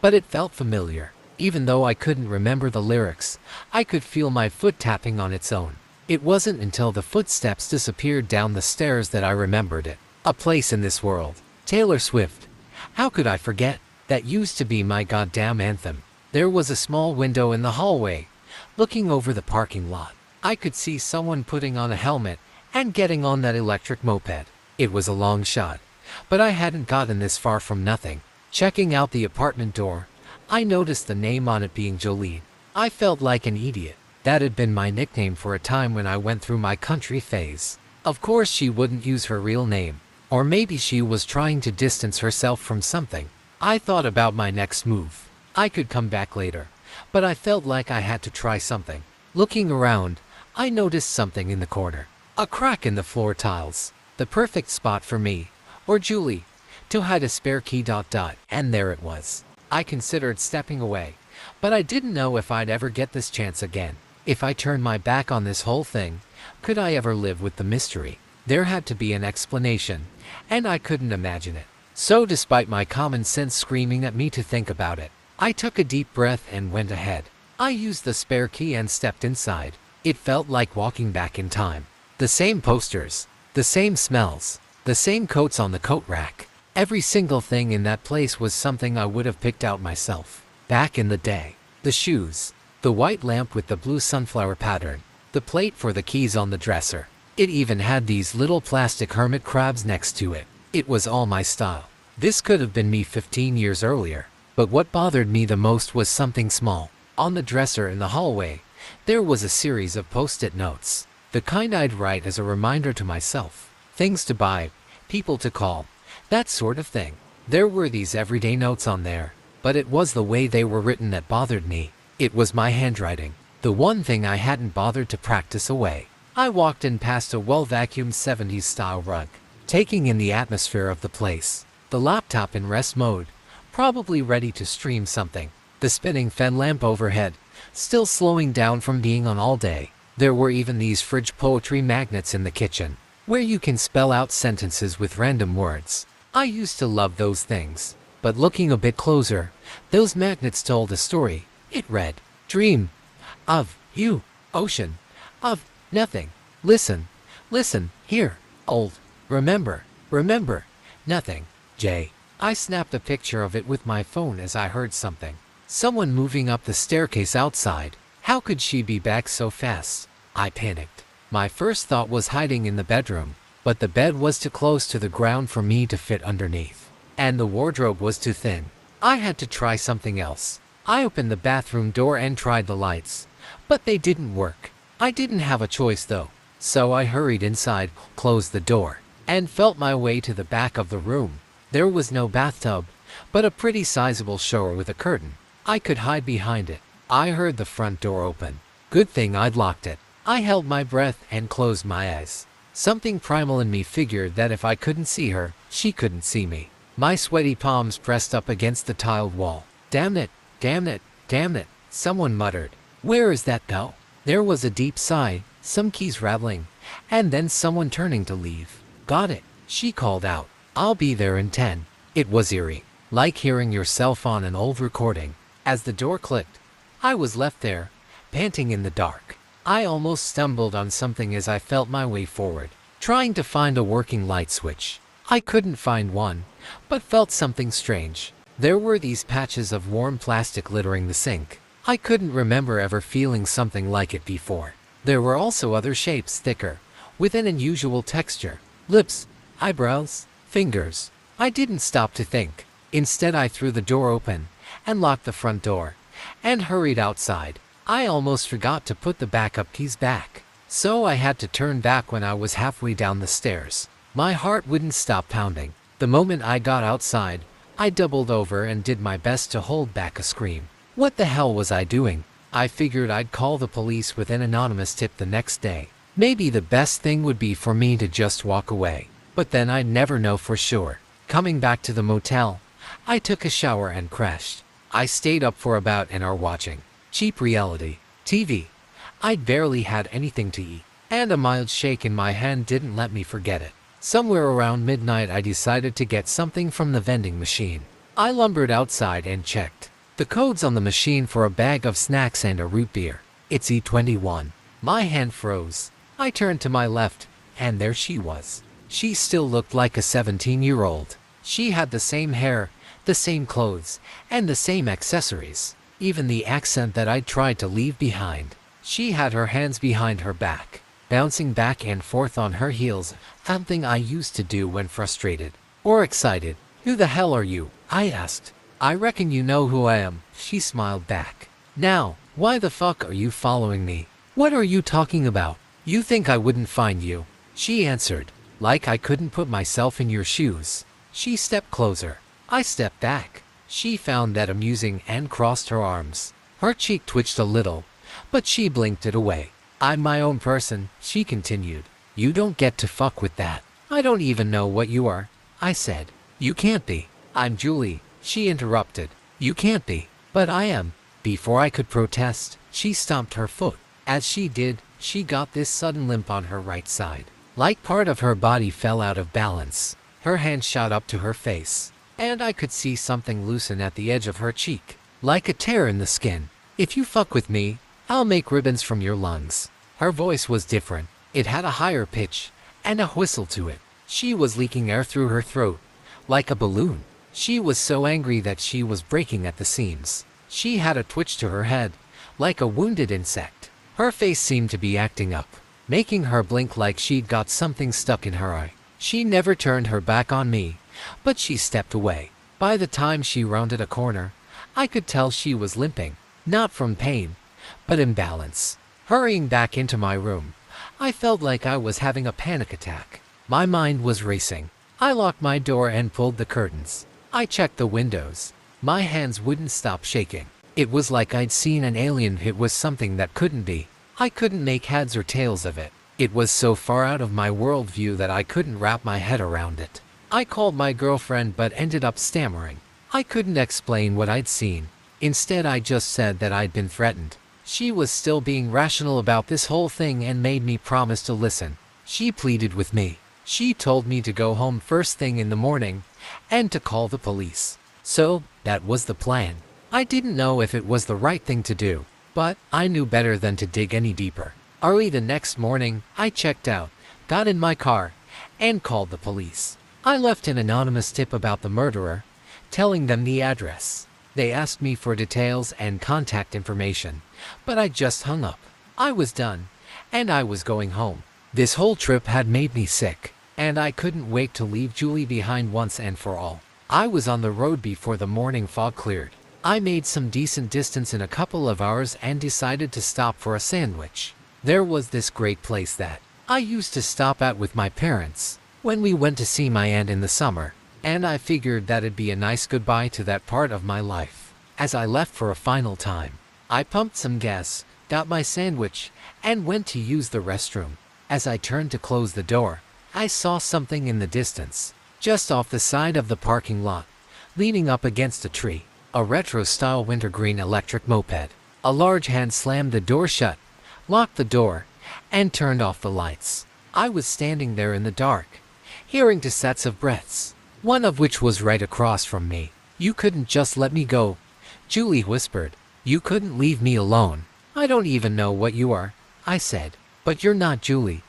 but it felt familiar. Even though I couldn't remember the lyrics, I could feel my foot tapping on its own. It wasn't until the footsteps disappeared down the stairs that I remembered it. A Place in This World. Taylor Swift. How could I forget? That used to be my goddamn anthem. There was a small window in the hallway, looking over the parking lot. I could see someone putting on a helmet and getting on that electric moped. It was a long shot, but I hadn't gotten this far from nothing. Checking out the apartment door, I noticed the name on it being Jolene. I felt like an idiot. That had been my nickname for a time when I went through my country phase. Of course she wouldn't use her real name. Or maybe she was trying to distance herself from something. I thought about my next move. I could come back later, but I felt like I had to try something. Looking around, I noticed something in the corner. A crack in the floor tiles. The perfect spot for me, or Julie, to hide a spare key. And there it was. I considered stepping away, but I didn't know if I'd ever get this chance again. If I turned my back on this whole thing, could I ever live with the mystery? There had to be an explanation, and I couldn't imagine it. So despite my common sense screaming at me to think about it, I took a deep breath and went ahead. I used the spare key and stepped inside. It felt like walking back in time. The same posters, the same smells, the same coats on the coat rack. Every single thing in that place was something I would have picked out myself back in the day. The shoes, the white lamp with the blue sunflower pattern, the plate for the keys on the dresser. It even had these little plastic hermit crabs next to it. It was all my style. This could have been me 15 years earlier. But what bothered me the most was something small. On the dresser in the hallway, there was a series of post-it notes. The kind I'd write as a reminder to myself. Things to buy, people to call, that sort of thing. There were these everyday notes on there, but it was the way they were written that bothered me. It was my handwriting, the one thing I hadn't bothered to practice away. I walked in past a well-vacuumed 70s style rug. taking in the atmosphere of the place. The laptop in rest mode, probably ready to stream something. The spinning fan lamp overhead, still slowing down from being on all day. There were even these fridge poetry magnets in the kitchen, where you can spell out sentences with random words. I used to love those things, but looking a bit closer, those magnets told a story. It read, "Dream of you, ocean of nothing. Listen, listen, here, old, remember, remember, nothing, J." I snapped a picture of it with my phone as I heard something. Someone moving up the staircase outside. How could she be back so fast? I panicked. My first thought was hiding in the bedroom, but the bed was too close to the ground for me to fit underneath, and the wardrobe was too thin. I had to try something else. I opened the bathroom door and tried the lights, but they didn't work. I didn't have a choice though, so I hurried inside, closed the door, and felt my way to the back of the room. There was no bathtub, but a pretty sizable shower with a curtain. I could hide behind it. I heard the front door open. Good thing I'd locked it. I held my breath and closed my eyes. Something primal in me figured that if I couldn't see her, she couldn't see me. My sweaty palms pressed up against the tiled wall. "Damn it, damn it, damn it," someone muttered. "Where is that bell?" There was a deep sigh, some keys rattling, and then someone turning to leave. "Got it," she called out. "I'll be there in 10. It was eerie, like hearing yourself on an old recording. As the door clicked, I was left there, panting in the dark. I almost stumbled on something as I felt my way forward, trying to find a working light switch. I couldn't find one, but felt something strange. There were these patches of warm plastic littering the sink. I couldn't remember ever feeling something like it before. There were also other shapes thicker, with an unusual texture. Lips, eyebrows, fingers. I didn't stop to think. Instead, I threw the door open and locked the front door and hurried outside. I almost forgot to put the backup keys back, so I had to turn back when I was halfway down the stairs. My heart wouldn't stop pounding. The moment I got outside, I doubled over and did my best to hold back a scream. What the hell was I doing? I figured I'd call the police with an anonymous tip the next day. Maybe the best thing would be for me to just walk away, but then I'd never know for sure. Coming back to the motel, I took a shower and crashed. I stayed up for about an hour watching cheap reality TV. I'd barely had anything to eat, and a mild shake in my hand didn't let me forget it. Somewhere around midnight, I decided to get something from the vending machine. I lumbered outside and checked the codes on the machine for a bag of snacks and a root beer. It's E21. My hand froze. I turned to my left, and there she was. She still looked like a 17-year-old. She had the same hair, the same clothes, and the same accessories. Even the accent that I'd tried to leave behind. She had her hands behind her back, bouncing back and forth on her heels, something I used to do when frustrated or excited. "Who the hell are you?" I asked. "I reckon you know who I am," she smiled back. "Now, why the fuck are you following me? What are you talking about? You think I wouldn't find you?" She answered, like I couldn't put myself in your shoes. She stepped closer. I stepped back. She found that amusing and crossed her arms. Her cheek twitched a little, but she blinked it away. "I'm my own person," she continued. "You don't get to fuck with that." "I don't even know what you are," I said. "You can't be." "I'm Julie," she interrupted. "You can't be." "But I am." Before I could protest, she stomped her foot. As she did, she got this sudden limp on her right side. Like part of her body fell out of balance. Her hand shot up to her face, and I could see something loosen at the edge of her cheek, like a tear in the skin. "If you fuck with me, I'll make ribbons from your lungs." Her voice was different. It had a higher pitch and a whistle to it. She was leaking air through her throat, like a balloon. She was so angry that she was breaking at the seams. She had a twitch to her head, like a wounded insect. Her face seemed to be acting up, making her blink like she'd got something stuck in her eye. She never turned her back on me, but she stepped away. By the time she rounded a corner, I could tell she was limping, not from pain, but imbalance. Hurrying back into my room, I felt like I was having a panic attack. My mind was racing. I locked my door and pulled the curtains. I checked the windows. My hands wouldn't stop shaking. It was like I'd seen an alien hit with something that couldn't be. I couldn't make heads or tails of it. It was so far out of my worldview that I couldn't wrap my head around it. I called my girlfriend but ended up stammering. I couldn't explain what I'd seen. Instead, I just said that I'd been threatened. She was still being rational about this whole thing and made me promise to listen. She pleaded with me. She told me to go home first thing in the morning and to call the police. So, that was the plan. I didn't know if it was the right thing to do, but I knew better than to dig any deeper. Early the next morning, I checked out, got in my car, and called the police. I left an anonymous tip about the murderer, telling them the address. They asked me for details and contact information, but I just hung up. I was done, and I was going home. This whole trip had made me sick, and I couldn't wait to leave Julie behind once and for all. I was on the road before the morning fog cleared. I made some decent distance in a couple of hours and decided to stop for a sandwich. There was this great place that I used to stop at with my parents when we went to see my aunt in the summer, and I figured that'd be a nice goodbye to that part of my life. As I left for a final time, I pumped some gas, got my sandwich, and went to use the restroom. As I turned to close the door, I saw something in the distance, just off the side of the parking lot, leaning up against a tree. A retro-style wintergreen electric moped. A large hand slammed the door shut, locked the door, and turned off the lights. I was standing there in the dark, hearing two sets of breaths, one of which was right across from me. "You couldn't just let me go," Julie whispered. "You couldn't leave me alone." "I don't even know what you are," I said. "But you're not Julie.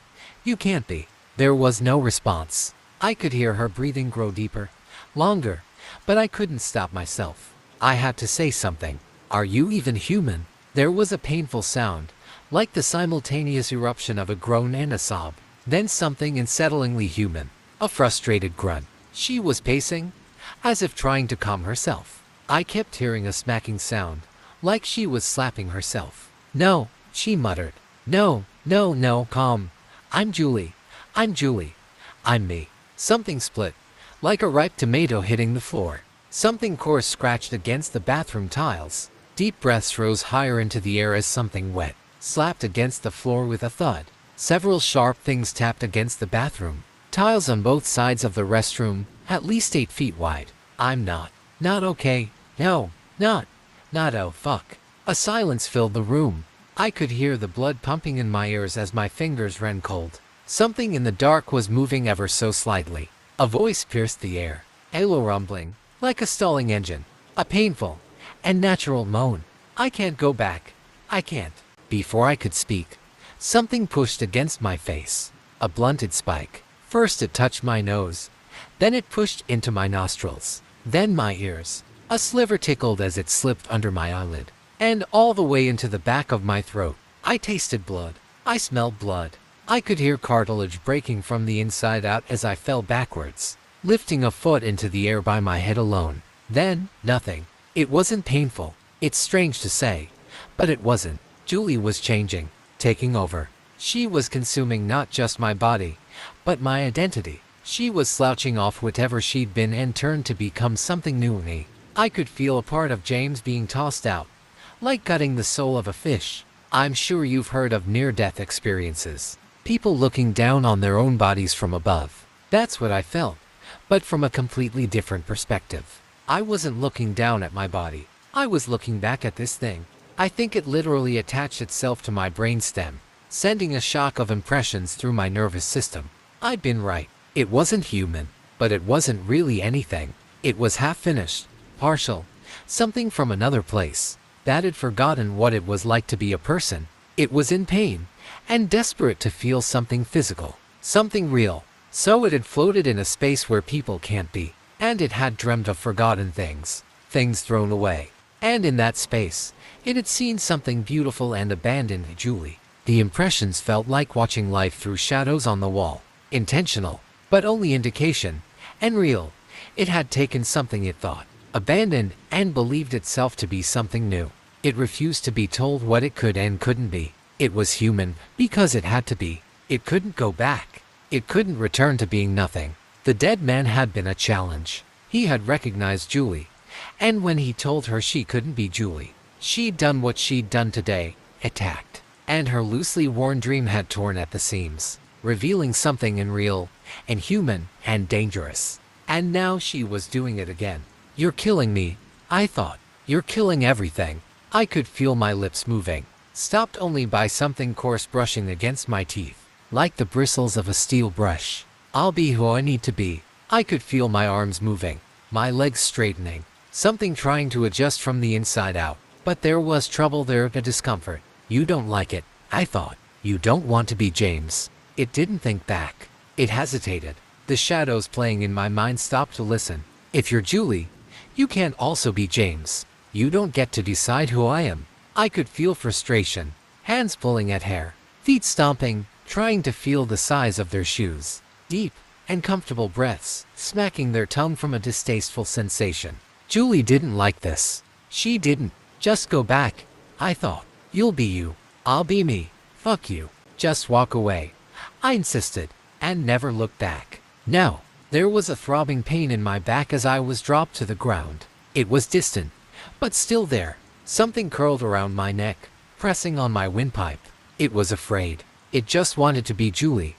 You can't be." There was no response. I could hear her breathing grow deeper, longer, but I couldn't stop myself. I had to say something. "Are you even human?" There was a painful sound, like the simultaneous eruption of a groan and a sob. Then something unsettlingly human, a frustrated grunt. She was pacing, as if trying to calm herself. I kept hearing a smacking sound, like she was slapping herself. "No," she muttered. "No, no, no, calm. I'm Julie. I'm Julie. I'm me." Something split, like a ripe tomato hitting the floor. Something coarse scratched against the bathroom tiles. Deep breaths rose higher into the air as something wet slapped against the floor with a thud. Several sharp things tapped against the bathroom tiles on both sides of the restroom, at least 8 feet wide. "I'm not okay. No, not oh fuck." A silence filled the room. I could hear the blood pumping in my ears as my fingers ran cold. Something in the dark was moving ever so slightly. A voice pierced the air, a low rumbling, like a stalling engine, a painful and natural moan. "I can't go back. I can't." Before I could speak, something pushed against my face, a blunted spike. First it touched my nose, then it pushed into my nostrils, then my ears. A sliver tickled as it slipped under my eyelid, and all the way into the back of my throat. I tasted blood. I smelled blood. I could hear cartilage breaking from the inside out as I fell backwards, lifting a foot into the air by my head alone. Then, nothing. It wasn't painful. It's strange to say, but it wasn't. Julie was changing, taking over. She was consuming not just my body, but my identity. She was slouching off whatever she'd been and turned to become something new in me. I could feel a part of James being tossed out, like gutting the soul of a fish. I'm sure you've heard of near-death experiences. People looking down on their own bodies from above. That's what I felt, but from a completely different perspective. I wasn't looking down at my body. I was looking back at this thing. I think it literally attached itself to my brainstem, sending a shock of impressions through my nervous system. I'd been right. It wasn't human, but it wasn't really anything. It was half-finished, partial, something from another place that had forgotten what it was like to be a person. It was in pain and desperate to feel something physical, something real. So it had floated in a space where people can't be, and it had dreamt of forgotten things, things thrown away. And in that space, it had seen something beautiful and abandoned. Julie. The impressions felt like watching life through shadows on the wall. Intentional, but only indication, and real. It had taken something it thought abandoned and believed itself to be something new. It refused to be told what it could and couldn't be. It was human because it had to be. It couldn't go back. It couldn't return to being nothing. The dead man had been a challenge. He had recognized Julie, and when he told her she couldn't be Julie, she'd done what she'd done today, attacked. and her loosely worn dream had torn at the seams, revealing something unreal and human and dangerous. And now she was doing it again. "You're killing me," I thought. "You're killing everything." I could feel my lips moving, stopped only by something coarse brushing against my teeth, like the bristles of a steel brush. "I'll be who I need to be." I could feel my arms moving, my legs straightening, something trying to adjust from the inside out. But there was trouble there, a discomfort. "You don't like it," I thought. "You don't want to be James." It didn't think back. It hesitated. The shadows playing in my mind stopped to listen. "If you're Julie, you can't also be James. You don't get to decide who I am." I could feel frustration, hands pulling at hair, feet stomping, trying to feel the size of their shoes. Deep and comfortable breaths, smacking their tongue from a distasteful sensation. Julie didn't like this. She didn't. "Just go back," I thought. "You'll be you. I'll be me. Fuck you. Just walk away," I insisted, and never looked back. No, there was a throbbing pain in my back as I was dropped to the ground. It was distant, but still there. Something curled around my neck, pressing on my windpipe. It was afraid. It just wanted to be Julie.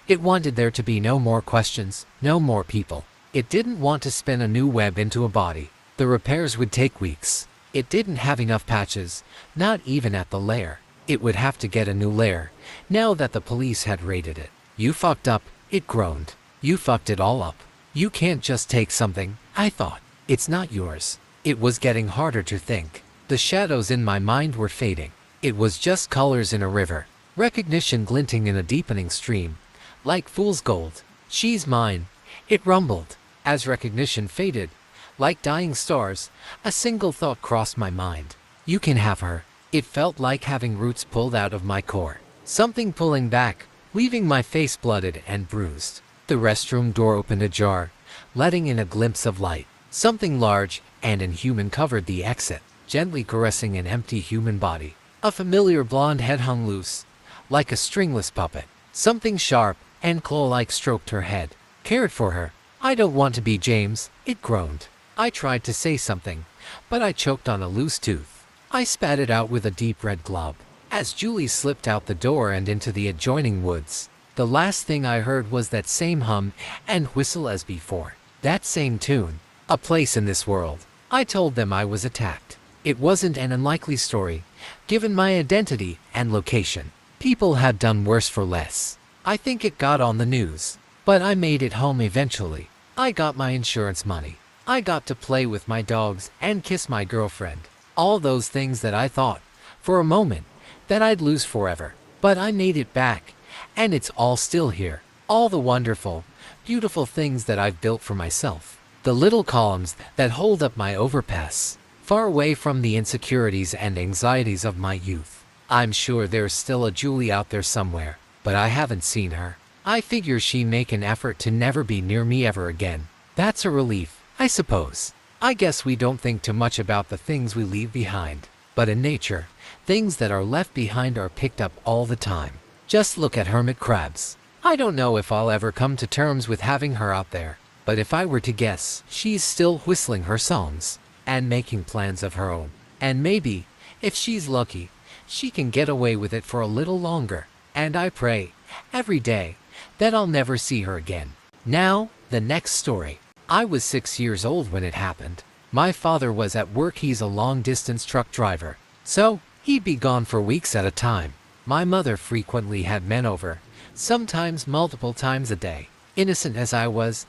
It wanted there to be no more questions, no more people. It didn't want to spin a new web into a body. The repairs would take weeks. It didn't have enough patches, not even at the lair. It would have to get a new lair, now that the police had raided it. "You fucked up," it groaned. "You fucked it all up. You can't just take something," I thought. "It's not yours." It was getting harder to think. The shadows in my mind were fading. It was just colors in a river, recognition glinting in a deepening stream, like fool's gold. "She's mine," it rumbled. As recognition faded, like dying stars, a single thought crossed my mind. "You can have her." It felt like having roots pulled out of my core, something pulling back, leaving my face blooded and bruised. The restroom door opened ajar, letting in a glimpse of light. Something large and inhuman covered the exit, gently caressing an empty human body. A familiar blonde head hung loose, like a stringless puppet. Something sharp and claw-like stroked her head, cared for her. "I don't want to be James," it groaned. I tried to say something, but I choked on a loose tooth. I spat it out with a deep red glob. As Julie slipped out the door and into the adjoining woods, the last thing I heard was that same hum and whistle as before. That same tune. A place in this world. I told them I was attacked. It wasn't an unlikely story, given my identity and location. People had done worse for less. I think it got on the news. But I made it home eventually. I got my insurance money. I got to play with my dogs and kiss my girlfriend. All those things that I thought, for a moment, that I'd lose forever. But I made it back, and it's all still here. All the wonderful, beautiful things that I've built for myself. The little columns that hold up my overpass, far away from the insecurities and anxieties of my youth. I'm sure there's still a Julie out there somewhere, but I haven't seen her. I figure she'd make an effort to never be near me ever again. That's a relief, I suppose. I guess we don't think too much about the things we leave behind. But in nature, things that are left behind are picked up all the time. Just look at hermit crabs. I don't know if I'll ever come to terms with having her out there, but if I were to guess, she's still whistling her songs and making plans of her own. And maybe, if she's lucky, she can get away with it for a little longer. And I pray, every day, that I'll never see her again. Now, the next story. I was 6 years old when it happened. My father was at work. He's a long-distance truck driver, so he'd be gone for weeks at a time. My mother frequently had men over, sometimes multiple times a day. Innocent as I was,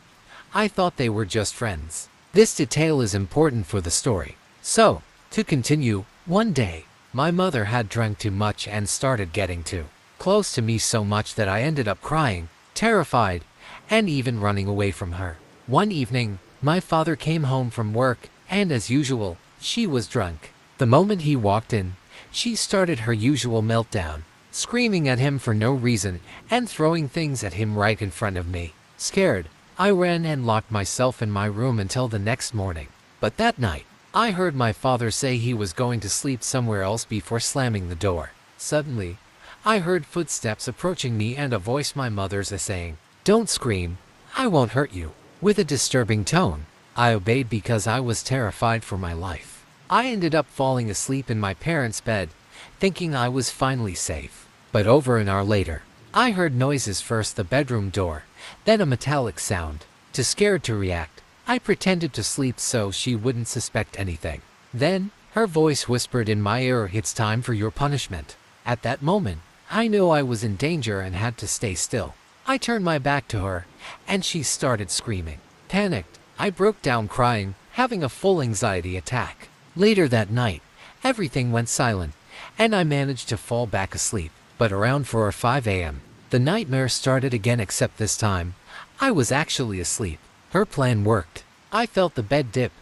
I thought they were just friends. This detail is important for the story. So, to continue, one day, my mother had drank too much and started getting too close to me, so much that I ended up crying, terrified, and even running away from her. One evening, my father came home from work, and as usual, she was drunk. The moment he walked in, she started her usual meltdown, screaming at him for no reason and throwing things at him right in front of me. Scared, I ran and locked myself in my room until the next morning. But that night, I heard my father say he was going to sleep somewhere else before slamming the door. Suddenly, I heard footsteps approaching me and a voice my mother's saying, "Don't scream, I won't hurt you." With a disturbing tone, I obeyed because I was terrified for my life. I ended up falling asleep in my parents' bed, thinking I was finally safe. But over an hour later, I heard noises, first the bedroom door, then a metallic sound. Too scared to react, I pretended to sleep so she wouldn't suspect anything. Then, her voice whispered in my ear, "It's time for your punishment." At that moment, I knew I was in danger and had to stay still. I turned my back to her, and she started screaming. Panicked, I broke down crying, having a full anxiety attack. Later that night, everything went silent, and I managed to fall back asleep. But around 4 or 5 a.m., the nightmare started again, except this time, I was actually asleep. Her plan worked. I felt the bed dip,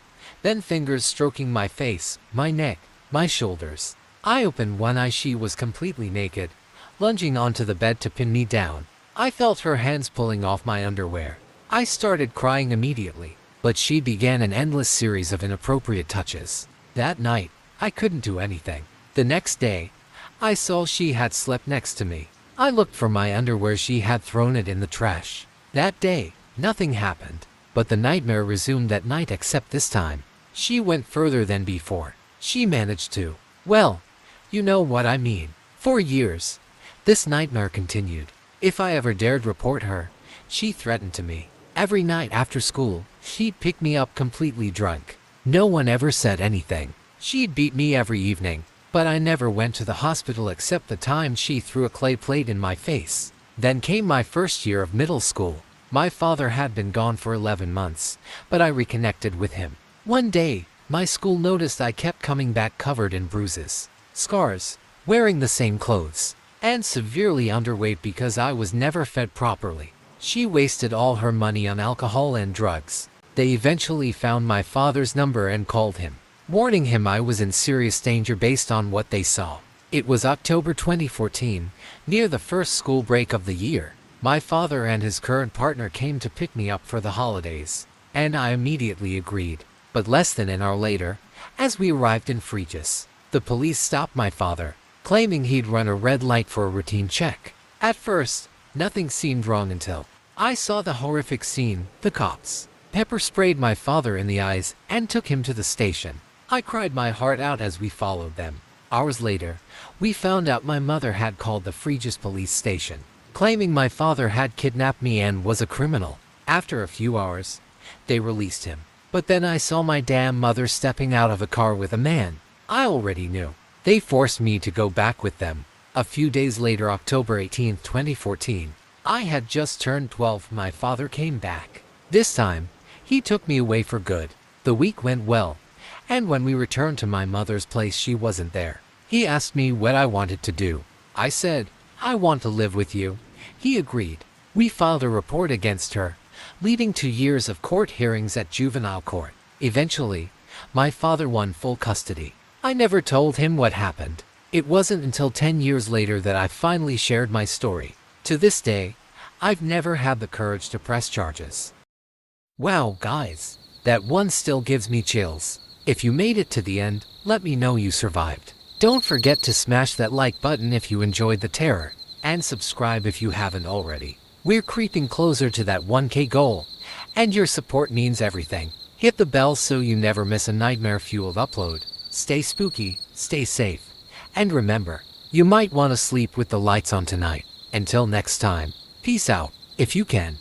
then fingers stroking my face, my neck, my shoulders. I opened one eye. She was completely naked, lunging onto the bed to pin me down. I felt her hands pulling off my underwear. I started crying immediately, but she began an endless series of inappropriate touches. That night, I couldn't do anything. The next day, I saw she had slept next to me. I looked for my underwear. She had thrown it in the trash. That day, nothing happened, but the nightmare resumed that night, except this time, she went further than before. She managed to, well, you know what I mean. For years, this nightmare continued. If I ever dared report her, she threatened to me. Every night after school, she'd pick me up completely drunk. No one ever said anything. She'd beat me every evening, but I never went to the hospital except the time she threw a clay plate in my face. Then came my first year of middle school. My father had been gone for 11 months, but I reconnected with him. One day, my school noticed I kept coming back covered in bruises, scars, wearing the same clothes, and severely underweight because I was never fed properly. She wasted all her money on alcohol and drugs. They eventually found my father's number and called him, warning him I was in serious danger based on what they saw. It was October 2014, near the first school break of the year. My father and his current partner came to pick me up for the holidays, and I immediately agreed. But less than an hour later, as we arrived in Fregis, the police stopped my father, claiming he'd run a red light for a routine check. At first, nothing seemed wrong until I saw the horrific scene. The cops pepper sprayed my father in the eyes and took him to the station. I cried my heart out as we followed them. Hours later, we found out my mother had called the Fregis police station, claiming my father had kidnapped me and was a criminal. After a few hours, they released him. But then I saw my damn mother stepping out of a car with a man I already knew. They forced me to go back with them. A few days later, October 18, 2014, I had just turned 12. My father came back. This time, he took me away for good. The week went well, and when we returned to my mother's place, she wasn't there. He asked me what I wanted to do. I said, "I want to live with you." He agreed. We filed a report against her, leading to years of court hearings at juvenile court. Eventually, my father won full custody. I never told him what happened. It wasn't until 10 years later that I finally shared my story. To this day, I've never had the courage to press charges. Wow, guys, that one still gives me chills. If you made it to the end, let me know you survived. Don't forget to smash that like button if you enjoyed the terror, and subscribe if you haven't already. We're creeping closer to that 1K goal, and your support means everything. Hit the bell so you never miss a nightmare-fueled upload. Stay spooky, stay safe, and remember, you might want to sleep with the lights on tonight. Until next time, peace out, if you can.